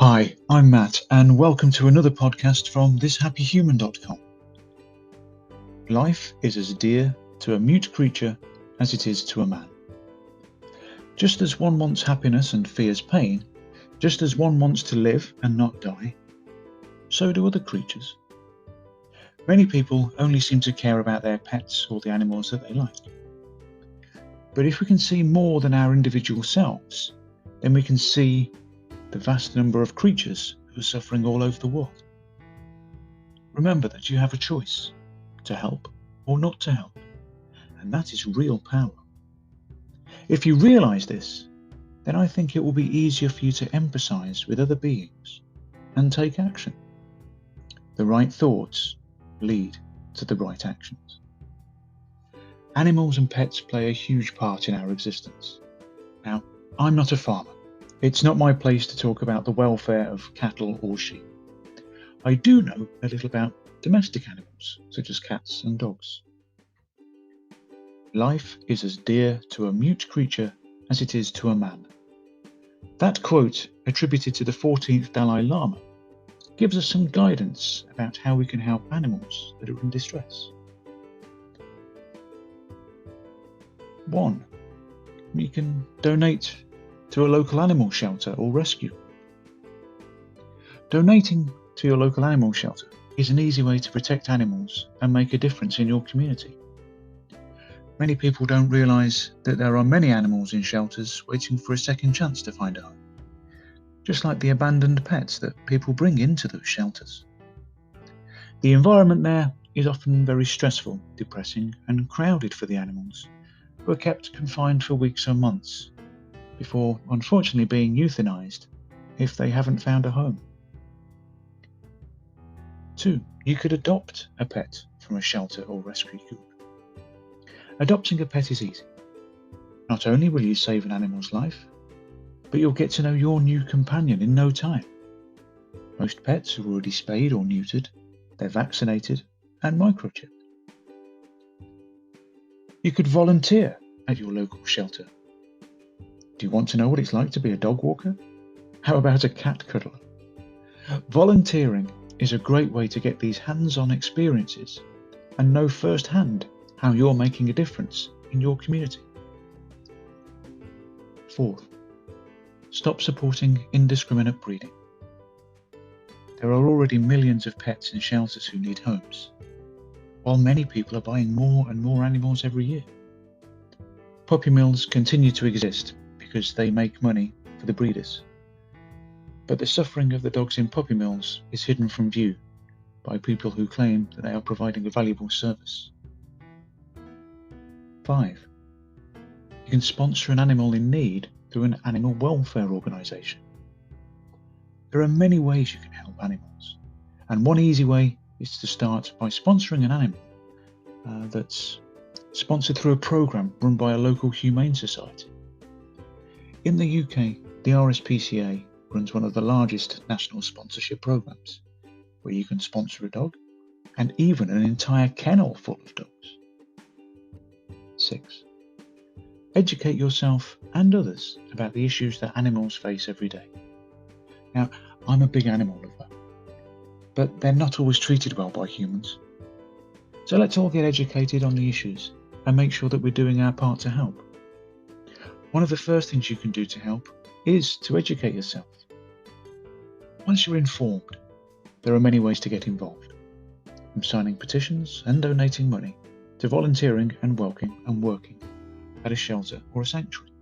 Hi, I'm Matt, and welcome to another podcast from thishappyhuman.com. Life is as dear to a mute creature as it is to a man. Just as one wants happiness and fears pain, just as one wants to live and not die, so do other creatures. Many people only seem to care about their pets or the animals that they like. But if we can see more than our individual selves, then we can see the vast number of creatures who are suffering all over the world. Remember that you have a choice to help or not to help, and that is real power. If you realise this, then I think it will be easier for you to empathise with other beings and take action. The right thoughts lead to the right actions. Animals and pets play a huge part in our existence. Now, I'm not a farmer. It's not my place to talk about the welfare of cattle or sheep. I do know a little about domestic animals, such as cats and dogs. Life is as dear to a mute creature as it is to a man. That quote, attributed to the 14th Dalai Lama, gives us some guidance about how we can help animals that are in distress. 1. We can donate to a local animal shelter or rescue. Donating to your local animal shelter is an easy way to protect animals and make a difference in your community. Many people don't realise that there are many animals in shelters waiting for a second chance to find a home, just like the abandoned pets that people bring into those shelters. The environment there is often very stressful, depressing and crowded for the animals, who are kept confined for weeks or months, before unfortunately being euthanized if they haven't found a home. 2. You could adopt a pet from a shelter or rescue group. Adopting a pet is easy. Not only will you save an animal's life, but you'll get to know your new companion in no time. Most pets are already spayed or neutered, they're vaccinated and microchipped. You could volunteer at your local shelter. Do you want to know what it's like to be a dog walker? How about a cat cuddler? Volunteering is a great way to get these hands-on experiences and know firsthand how you're making a difference in your community. 4. Stop supporting indiscriminate breeding. There are already millions of pets in shelters who need homes, while many people are buying more and more animals every year. Puppy mills continue to exist because they make money for the breeders. But the suffering of the dogs in puppy mills is hidden from view by people who claim that they are providing a valuable service. 5. You can sponsor an animal in need through an animal welfare organisation. There are many ways you can help animals, and one easy way is to start by sponsoring an animal that's sponsored through a programme run by a local humane society. In the UK, the RSPCA runs one of the largest national sponsorship programmes, where you can sponsor a dog and even an entire kennel full of dogs. 6. Educate yourself and others about the issues that animals face every day. Now, I'm a big animal lover, but they're not always treated well by humans. So let's all get educated on the issues and make sure that we're doing our part to help. One of the first things you can do to help is to educate yourself. Once you're informed, there are many ways to get involved, from signing petitions and donating money to volunteering and working at a shelter or a sanctuary.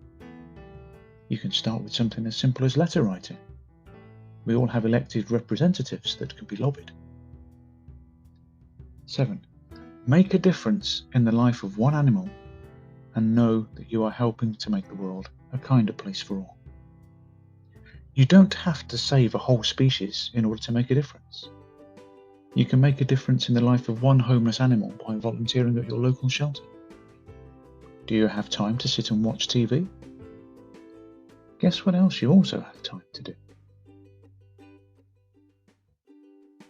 You can start with something as simple as letter writing. We all have elected representatives that can be lobbied. 7. Make a difference in the life of one animal and know that you are helping to make the world a kinder place for all. You don't have to save a whole species in order to make a difference. You can make a difference in the life of one homeless animal by volunteering at your local shelter. Do you have time to sit and watch TV? Guess what else you also have time to do?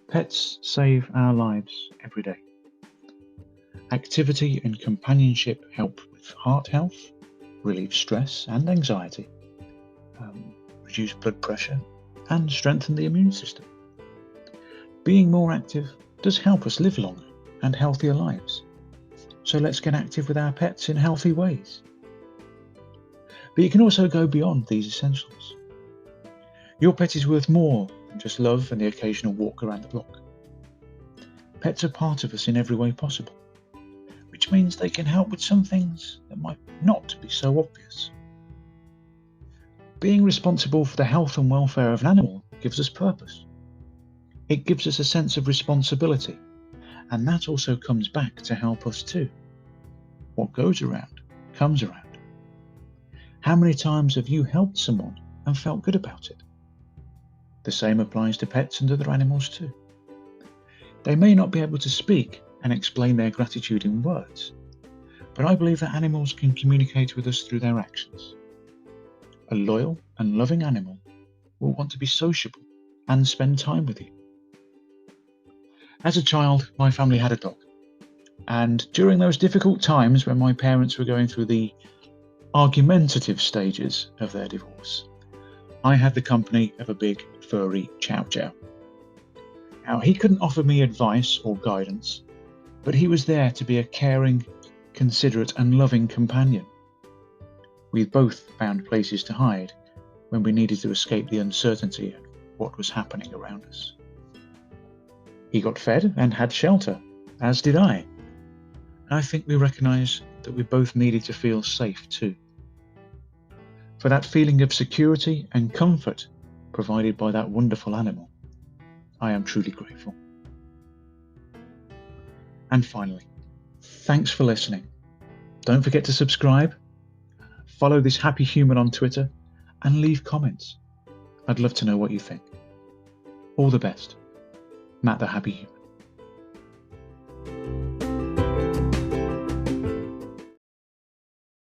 Pets save our lives every day. Activity and companionship help with heart health, relieve stress and anxiety, reduce blood pressure, and strengthen the immune system. Being more active does help us live longer and healthier lives. So let's get active with our pets in healthy ways. But you can also go beyond these essentials. Your pet is worth more than just love and the occasional walk around the block. Pets are part of us in every way possible, which means they can help with some things that might not be so obvious. Being responsible for the health and welfare of an animal gives us purpose. It gives us a sense of responsibility, and that also comes back to help us too. What goes around comes around. How many times have you helped someone and felt good about it? The same applies to pets and other animals too. They may not be able to speak and explain their gratitude in words, but I believe that animals can communicate with us through their actions. A loyal and loving animal will want to be sociable and spend time with you. As a child, my family had a dog, and during those difficult times when my parents were going through the argumentative stages of their divorce, I had the company of a big furry Chow Chow. Now, he couldn't offer me advice or guidance, but he was there to be a caring, considerate and loving companion. We both found places to hide when we needed to escape the uncertainty of what was happening around us. He got fed and had shelter, as did I. And I think we recognised that we both needed to feel safe too. For that feeling of security and comfort provided by that wonderful animal, I am truly grateful. And finally, thanks for listening. Don't forget to subscribe, follow this happy human on Twitter, and leave comments. I'd love to know what you think. All the best. Matt the Happy Human.